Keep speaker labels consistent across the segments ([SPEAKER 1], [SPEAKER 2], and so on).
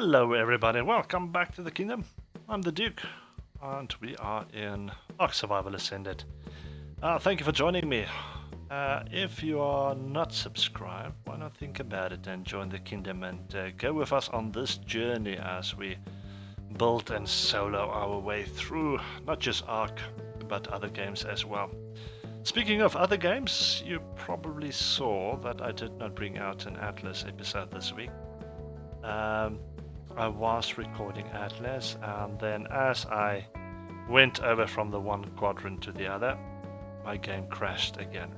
[SPEAKER 1] Hello everybody, welcome back to the kingdom. I'm the Duke, and we are in Ark Survival Ascended. Thank you for joining me. If you are not subscribed, why not think about it and join the kingdom and go with us on this journey as we build and solo our way through not just Ark, but other games as well. Speaking of other games, you probably saw that I did not bring out an Atlas episode this week. I was recording Atlas, and then as I went over from the one quadrant to the other, my game crashed again.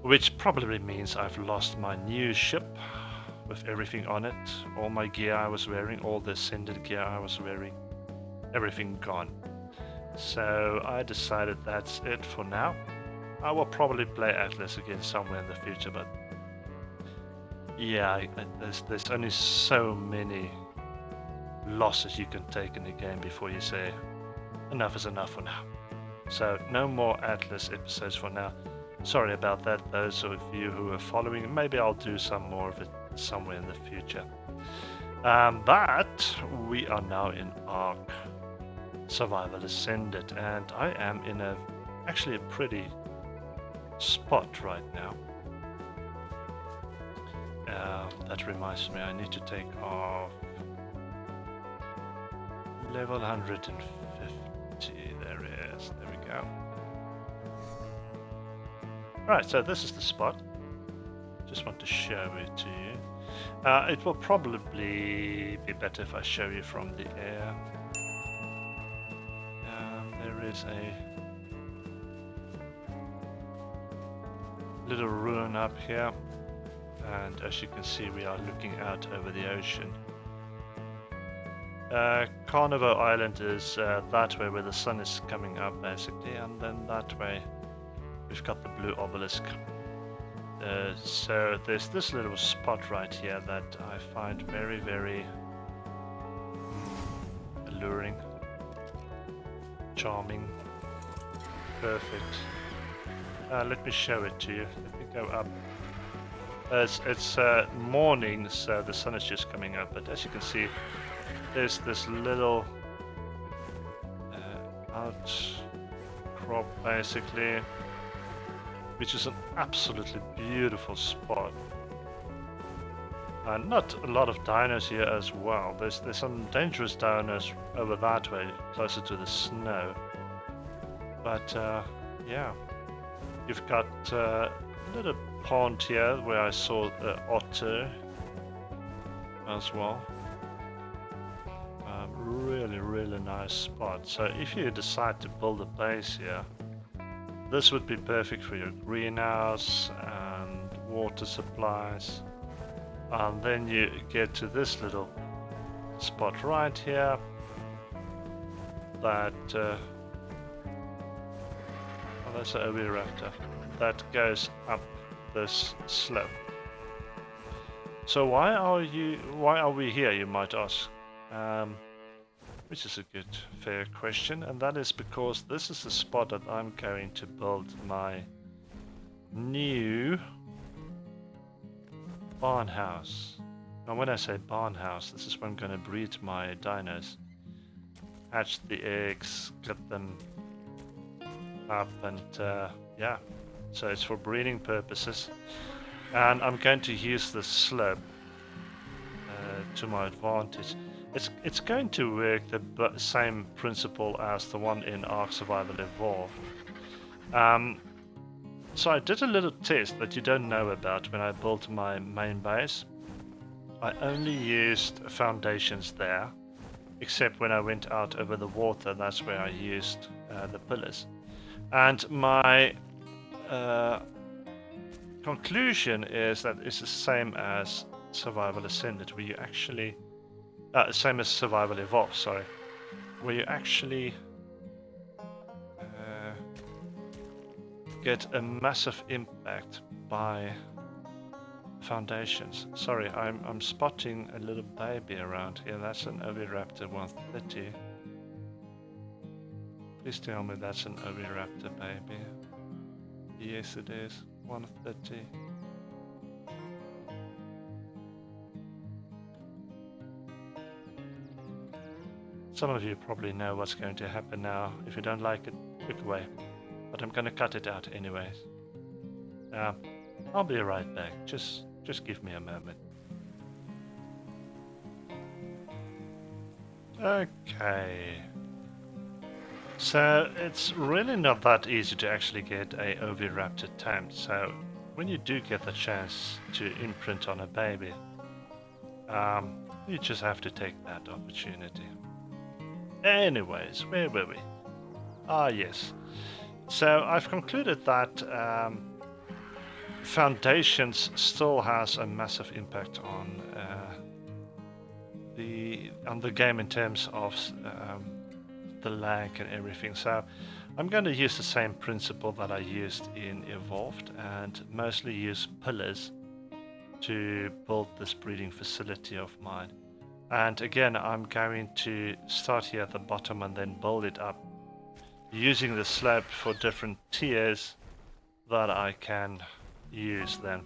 [SPEAKER 1] Which probably means I've lost my new ship with everything on it, all my gear I was wearing, all the Ascended gear I was wearing, everything gone. So I decided that's it for now. I will probably play Atlas again somewhere in the future, but yeah, there's only so many losses you can take in the game before you say enough is enough for now. So no more Atlas episodes for now. Sorry about that, those of you who are following. Maybe I'll do some more of it somewhere in the future. But we are now in Ark Survival Ascended, and I am in actually a pretty spot right now. That reminds me, I need to take off level 150. There it is. There we go. Right, so this is the spot. Just want to show it to you. It will probably be better if I show you from the air. There is a little ruin up here. And as you can see, we are looking out over the ocean. Carnival Island is that way where the sun is coming up basically, and then that way we've got the blue obelisk. So there's this little spot right here that I find very, very alluring, charming, perfect. Let me show it to you. Let me go up. It's morning, so the sun is just coming up, but as you can see, there's this little outcrop basically, which is an absolutely beautiful spot. And not a lot of dinos here as well. There's some dangerous dinos over that way, closer to the snow. But yeah, you've got a little pond here where I saw the otter as well. Really nice spot. So if you decide to build a base here, this would be perfect for your greenhouse and water supplies. And then you get to this little spot right here that oh, that's an oviraptor that goes up this slope. So why are we here, you might ask? Which is a good, fair question, and that is because this is the spot that I'm going to build my new barn house. Now when I say barn house, this is where I'm going to breed my dinos, hatch the eggs, get them up, and yeah, so it's for breeding purposes, and I'm going to use the slope to my advantage. It's going to work the same principle as the one in Ark Survival Evolved. So I did a little test that you don't know about when I built my main base. I only used foundations there, except when I went out over the water, that's where I used the pillars. And my conclusion is that it's the same as Survival Ascended, where you actually same as Survival Evolved, sorry, where you actually get a massive impact by foundations. Sorry, I'm spotting a little baby around here. That's an oviraptor 130. Please tell me that's an oviraptor baby. Yes, it is. 130. Some of you probably know what's going to happen now. If you don't like it, click away. But I'm gonna cut it out anyways. I'll be right back. Just give me a moment. Okay. So it's really not that easy to actually get a oviraptor tamed. So when you do get the chance to imprint on a baby, you just have to take that opportunity. Anyways, where were we? Ah, yes. So I've concluded that foundations still has a massive impact on the game in terms of the lag and everything. So I'm going to use the same principle that I used in Evolved and mostly use pillars to build this breeding facility of mine. And again, I'm going to start here at the bottom and then build it up using the slope for different tiers that I can use then.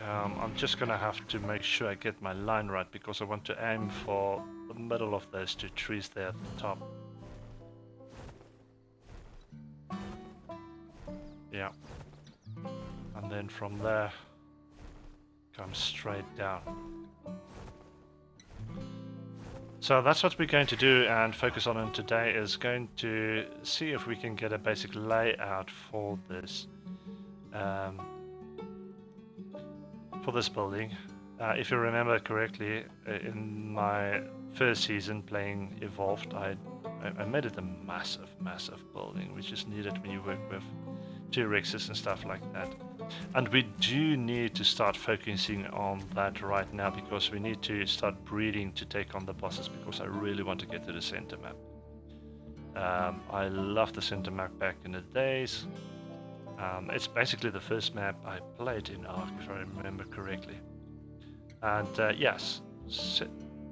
[SPEAKER 1] I'm just going to have to make sure I get my line right because I want to aim for the middle of those two trees there at the top. Yeah. And then from there, come straight down. So that's what we're going to do and focus on today, is going to see if we can get a basic layout for this building. If you remember correctly, in my first season playing Evolved, I made it a massive building, which is needed when you work with T-Rexes and stuff like that. And we do need to start focusing on that right now because we need to start breeding to take on the bosses, because I really want to get to the center map. I love the center map back in the days. It's basically the first map I played in Ark, if I remember correctly. And yes,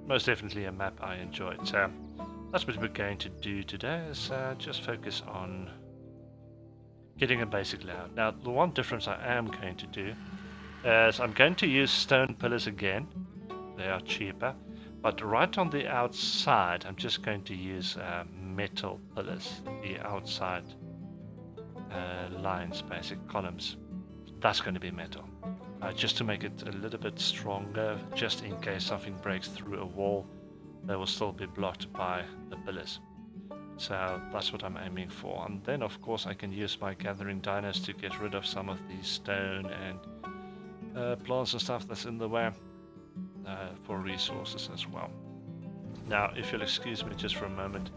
[SPEAKER 1] most definitely a map I enjoyed. So that's what we're going to do today, is just focus on getting a basic layout. Now, the one difference I am going to do is I'm going to use stone pillars again. They are cheaper. But right on the outside, I'm just going to use metal pillars, the outside lines, basic columns. That's going to be metal. Just to make it a little bit stronger, just in case something breaks through a wall, they will still be blocked by the pillars. So that's what I'm aiming for. And then of course I can use my gathering dinos to get rid of some of the stone and plants and stuff that's in the way for resources as well. Now, if you'll excuse me just for a moment,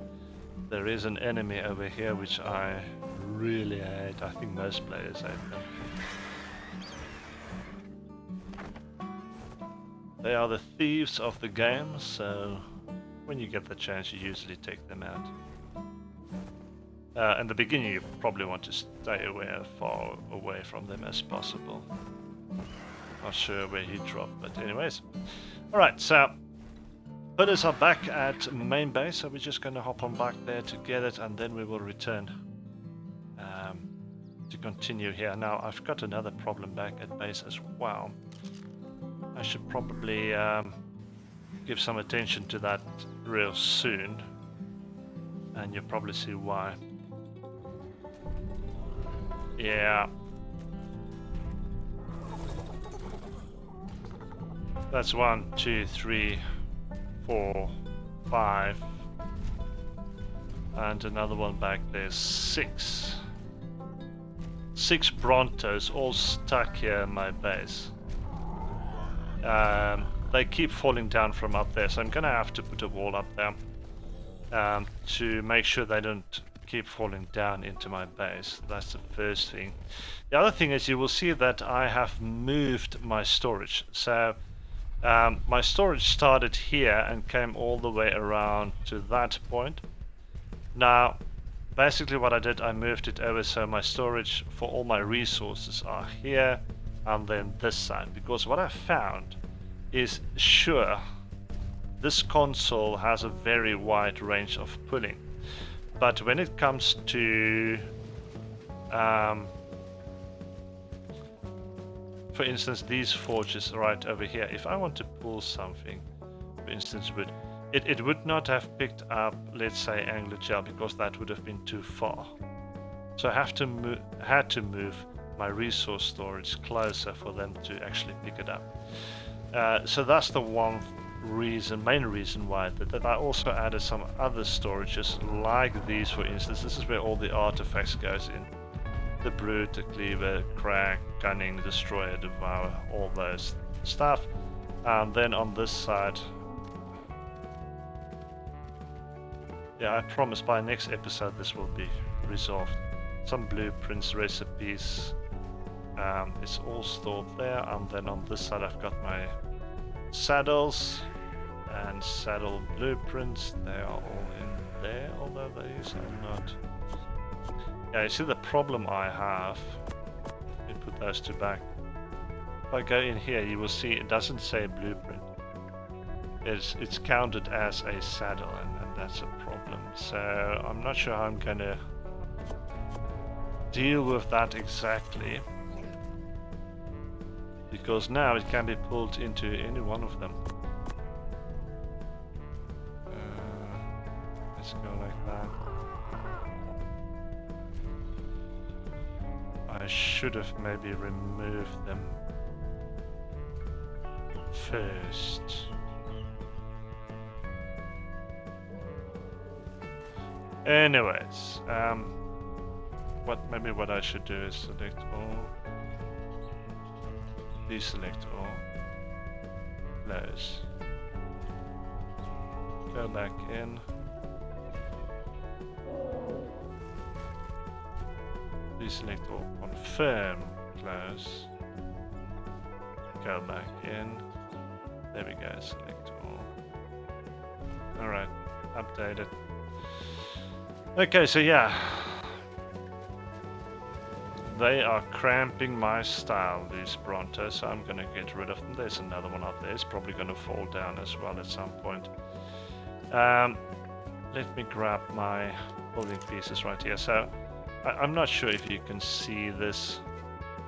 [SPEAKER 1] there is an enemy over here which I really hate. I think most players hate them. They are the thieves of the game, so when you get the chance you usually take them out. In the beginning you probably want to stay far away from them as possible. Not sure where he dropped, but anyways. Alright, so pillars are back at main base, so we're just going to hop on back there to get it, and then we will return to continue here. Now, I've got another problem back at base as well. I should probably give some attention to that real soon, and you'll probably see why. Yeah. That's 1, 2, 3, 4, 5. And another one back there, 6. 6 Brontos all stuck here in my base. They keep falling down from up there, so I'm gonna have to put a wall up there to make sure they don't keep falling down into my base. That's the first thing. The other thing is, you will see that I have moved my storage. So my storage started here and came all the way around to that point. Now, basically what I did, I moved it over so my storage for all my resources are here and then this side, because what I found is, sure, this console has a very wide range of pulling, but when it comes to for instance these forges right over here, if I want to pull something, for instance wood, it would not have picked up, let's say, angler gel, because that would have been too far. So I had to move my resource storage closer for them to actually pick it up. So that's the main reason why that I also added some other storages like these, for instance. This is where all the artifacts goes in. The brute, the cleaver, crack, cunning, destroyer, devour, all those stuff. And then on this side, yeah, I promise by next episode this will be resolved. Some blueprints, recipes, it's all stored there. And then on this side I've got my saddles and saddle blueprints. They are all in there, although these are not. Yeah, you see the problem I have. Let me put those two back. If I go in here, you will see it doesn't say blueprint. It's counted as a saddle, and that's a problem. So I'm not sure how I'm gonna deal with that exactly, because now it can be pulled into any one of them. Let's go like that. I should have maybe removed them first. Anyways, what I should do is select all, deselect all, close, go back in, deselect all, confirm, close, go back in, there we go, select all. Alright, update it. Okay, so yeah, they are cramping my style, these Brontos, so I'm gonna get rid of them. There's another one up there, it's probably gonna fall down as well at some point. Let me grab my building pieces right here. So I'm not sure if you can see this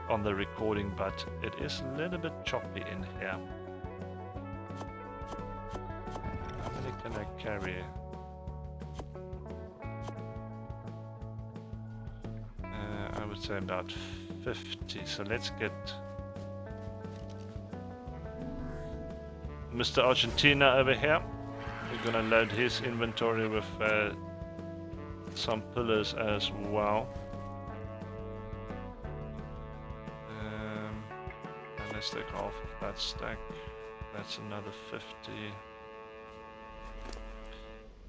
[SPEAKER 1] on the recording, but it is a little bit choppy in here. How many can I carry? I would say about 50. So let's get Mr. Argentina over here. We're gonna load his inventory with some pillars as well. And let's take half of that stack. That's another 50.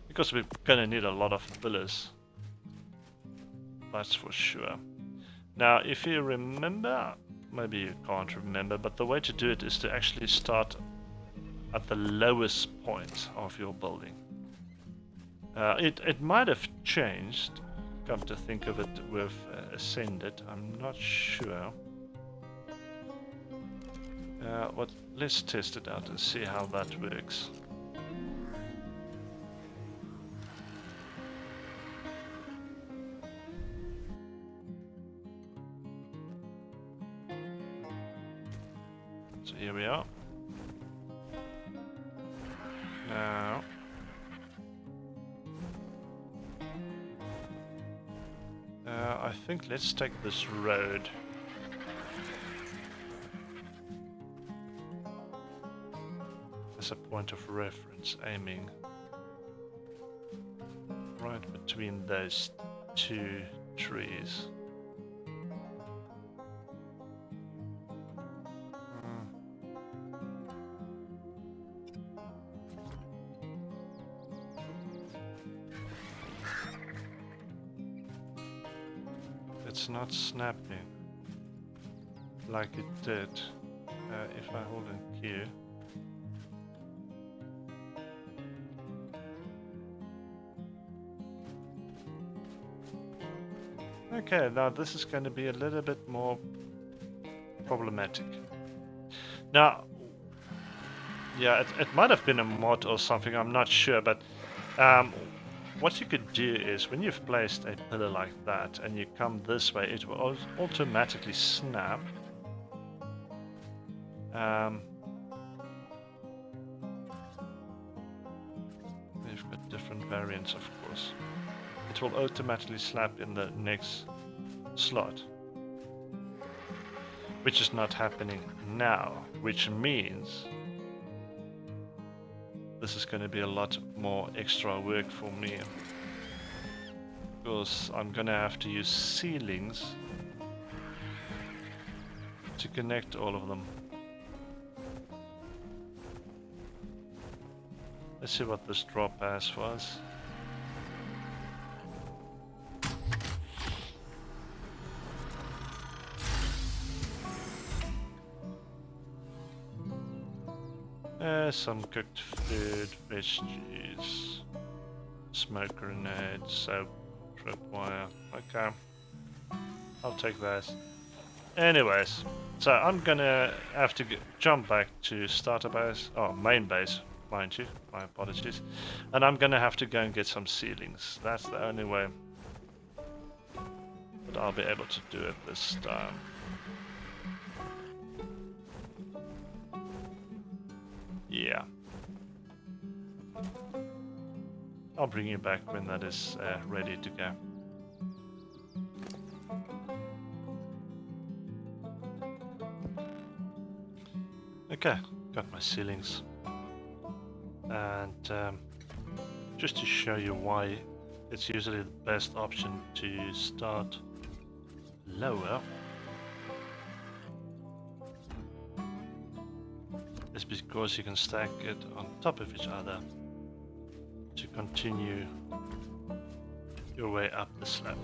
[SPEAKER 1] Because we're gonna need a lot of pillars. That's for sure. Now, if you remember, maybe you can't remember, but the way to do it is to actually start at the lowest point of your building. It might have changed, come to think of it, with Ascended. I'm not sure. Let's test it out and see how that works. So here we are. Now, I think let's take this road. As a point of reference, aiming right between those two trees. It's not snapping like it did if I hold in Q. Okay, now this is going to be a little bit more problematic. Now, yeah, it might have been a mod or something, I'm not sure, but what you could do is, when you've placed a pillar like that and you come this way, it will automatically snap. different variants, of course. It will automatically slap in the next slot, which is not happening now, which means this is going to be a lot more extra work for me, because I'm going to have to use ceilings to connect all of them. Let's see what this drop has was. Some cooked food, veggies, smoke grenades, soap, tripwire. Okay, I'll take that. Anyways, so I'm gonna have to jump back to starter base, main base, mind you, my apologies. And I'm gonna have to go and get some ceilings. That's the only way that I'll be able to do it this time. Yeah. I'll bring you back when that is ready to go. Okay, got my ceilings. And just to show you why it's usually the best option to start lower, is because you can stack it on top of each other to continue your way up the slope.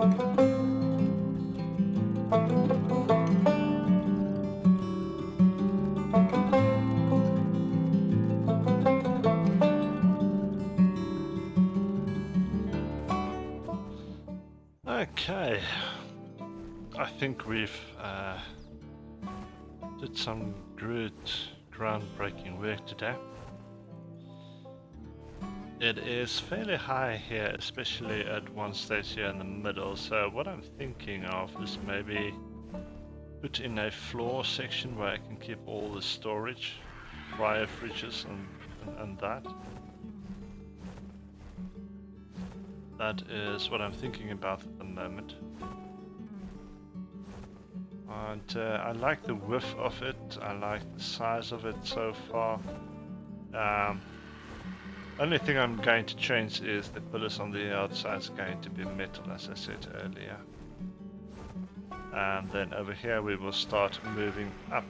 [SPEAKER 1] Okay, I think we've did some good groundbreaking work today. It is fairly high here, especially at one stage here in the middle, so what I'm thinking of is maybe put in a floor section where I can keep all the storage, cryo fridges and that. That is what I'm thinking about at the moment. And I like the width of it, I like the size of it so far. Only thing I'm going to change is the pillars on the outside is going to be metal, as I said earlier. And then over here we will start moving up.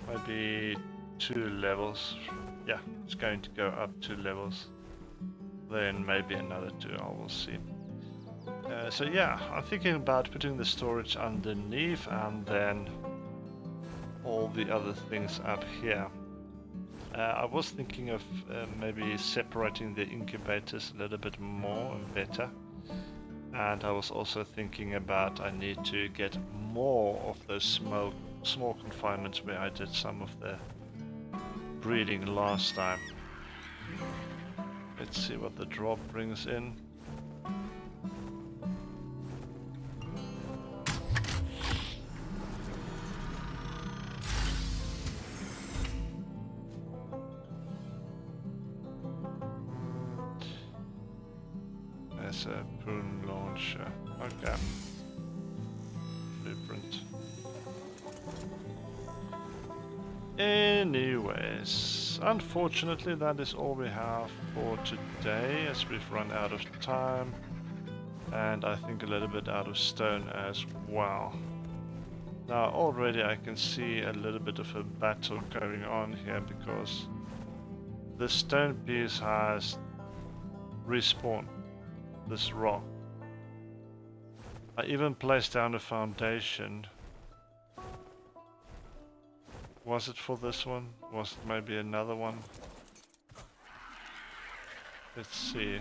[SPEAKER 1] Maybe 2 levels. Yeah, it's going to go up 2 levels. Then maybe another 2, I will see. So yeah, I'm thinking about putting the storage underneath and then all the other things up here. I was thinking of maybe separating the incubators a little bit more and better. And I was also thinking about I need to get more of those small confinements where I did some of the breeding last time. Let's see what the drop brings in. There's a prune launcher. Okay. Blueprint. Anyways, unfortunately that is all we have for today, as we've run out of time. And I think a little bit out of stone as well. Now already I can see a little bit of a battle going on here, because the stone piece has respawned this rock. I even placed down a foundation. Was it for this one? Was it maybe another one? Let's see.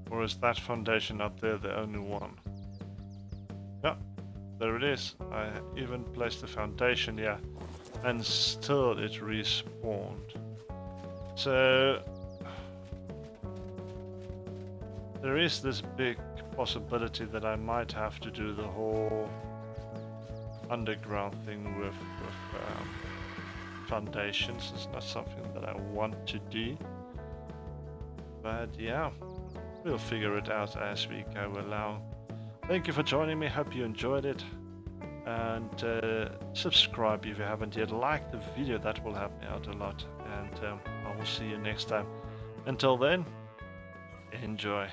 [SPEAKER 1] Or is that foundation up there the only one? Yeah, there it is. I even placed the foundation here, and still it respawned. So there is this big possibility that I might have to do the whole underground thing with foundations. It's not something that I want to do, but yeah, we'll figure it out as we go along. Thank you for joining me, hope you enjoyed it, and subscribe if you haven't yet. Like the video, that will help me out a lot, and I will see you next time. Until then, enjoy.